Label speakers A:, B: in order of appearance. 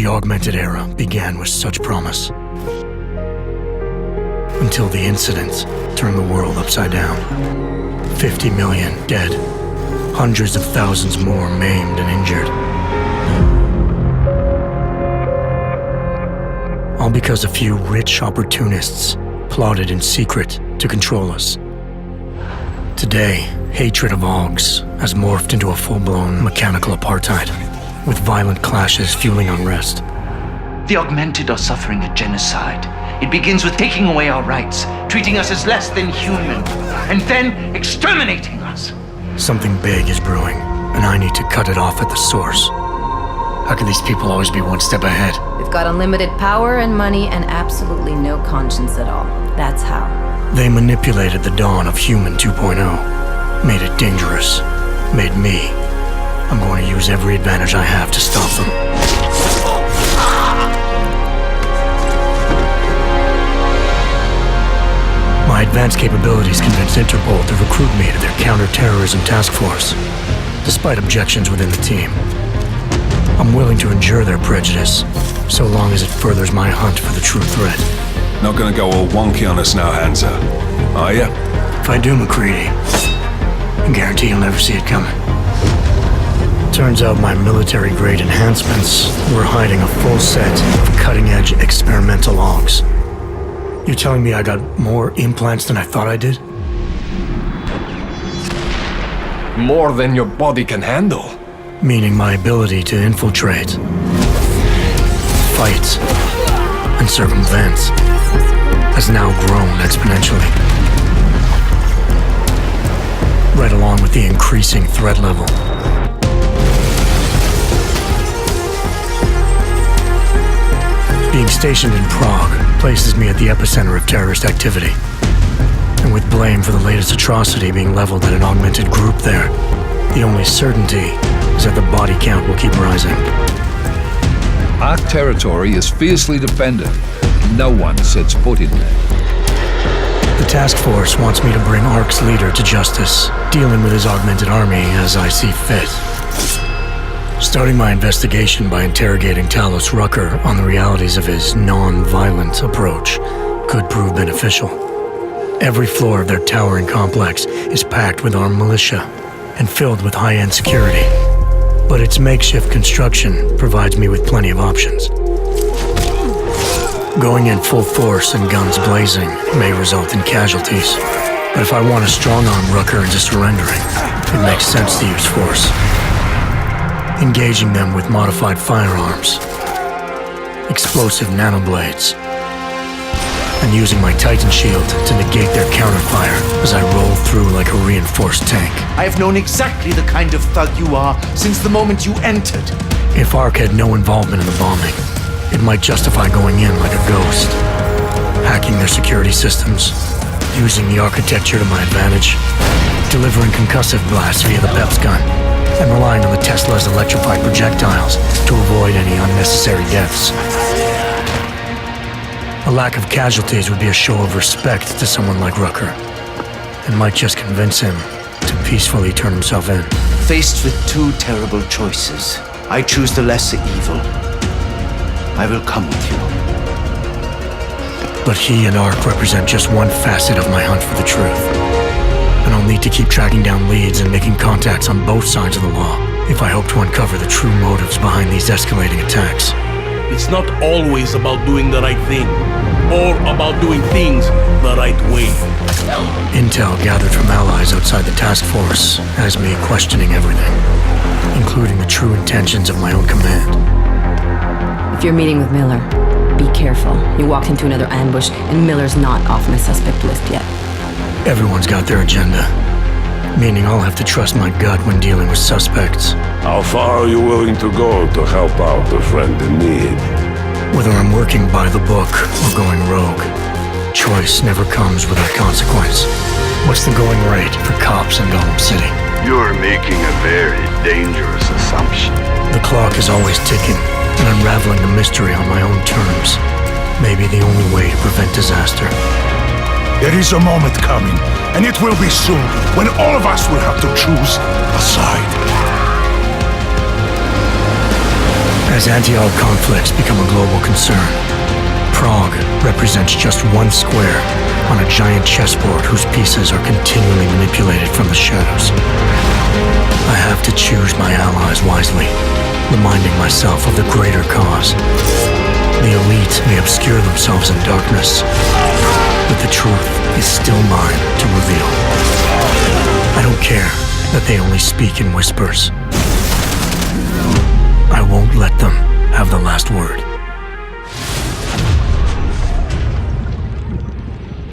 A: The augmented era began with such promise. Until the incident turned the world upside down. 50 million dead. Hundreds of thousands more maimed and injured. All because a few rich opportunists plotted in secret to control us. Today, hatred of Augs has morphed into a full-blown mechanical apartheid, with violent clashes fueling unrest.
B: The augmented are suffering a genocide. It begins with taking away our rights, treating us as less than human, and then exterminating us.
A: Something big is brewing, and I need to cut it off at the source. How can these people always be one step ahead?
C: They've got unlimited power and money and absolutely no conscience at all. That's how.
A: They manipulated the dawn of Human 2.0, made it dangerous, made me. I'm going to use every advantage I have to stop them. My advanced capabilities convinced Interpol to recruit me to their counterterrorism task force, despite objections within the team. I'm willing to endure their prejudice, so long as it furthers my hunt for the true threat.
D: Not gonna go all wonky on us now, Hansa, are ya?
A: If I do, McCready, I guarantee you'll never see it coming. Turns out my military-grade enhancements were hiding a full set of cutting-edge experimental Augs. You're telling me I got more implants than I thought I did?
E: More than your body can handle.
A: Meaning my ability to infiltrate, fight, and circumvent has now grown exponentially. Right along with the increasing threat level. Being stationed in Prague places me at the epicenter of terrorist activity. And with blame for the latest atrocity being leveled at an augmented group there, the only certainty is that the body count will keep rising.
F: Our territory is fiercely defended. No one sets foot in there.
A: The task force wants me to bring ARC's leader to justice, dealing with his augmented army as I see fit. Starting my investigation by interrogating Talos Rucker on the realities of his non-violent approach could prove beneficial. Every floor of their towering complex is packed with armed militia and filled with high-end security. But its makeshift construction provides me with plenty of options. Going in full force and guns blazing may result in casualties. But if I want to strong-arm Rucker into surrendering, it makes sense to use force. Engaging them with modified firearms, explosive nanoblades, and using my Titan shield to negate their counterfire as I roll through like a reinforced tank.
B: I have known exactly the kind of thug you are since the moment you entered.
A: If ARC had no involvement in the bombing, it might justify going in like a ghost, hacking their security systems, using the architecture to my advantage, delivering concussive blasts via the PEPS gun, and relying on the Tesla's electrified projectiles to avoid any unnecessary deaths. A lack of casualties would be a show of respect to someone like Rucker, and might just convince him to peacefully turn himself in.
B: Faced with two terrible choices, I choose the lesser evil. I will come with you.
A: But he and ARC represent just one facet of my hunt for the truth. And I'll need to keep tracking down leads and making contacts on both sides of the law if I hope to uncover the true motives behind these escalating attacks.
G: It's not always about doing the right thing, or about doing things the right way.
A: Intel gathered from allies outside the task force has me questioning everything, including the true intentions of my own command.
C: If you're meeting with Miller, be careful. You walked into another ambush, and Miller's not off my suspect list yet.
A: Everyone's got their agenda, meaning I'll have to trust my gut when dealing with suspects.
H: How far are you willing to go to help out a friend in need?
A: Whether I'm working by the book or going rogue, choice never comes without consequence. What's the going rate for cops in Gotham City?
H: You're making a very dangerous assumption.
A: The clock is always ticking, and unraveling the mystery on my own terms may be the only way to prevent disaster.
I: There is a moment coming, and it will be soon, when all of us will have to choose a side.
A: As anti-Arab conflicts become a global concern, Prague represents just one square on a giant chessboard whose pieces are continually manipulated from the shadows. I have to choose my allies wisely, reminding myself of the greater cause. The elite may obscure themselves in darkness, but the truth is still mine to reveal. I don't care that they only speak in whispers. I won't let them have the last word.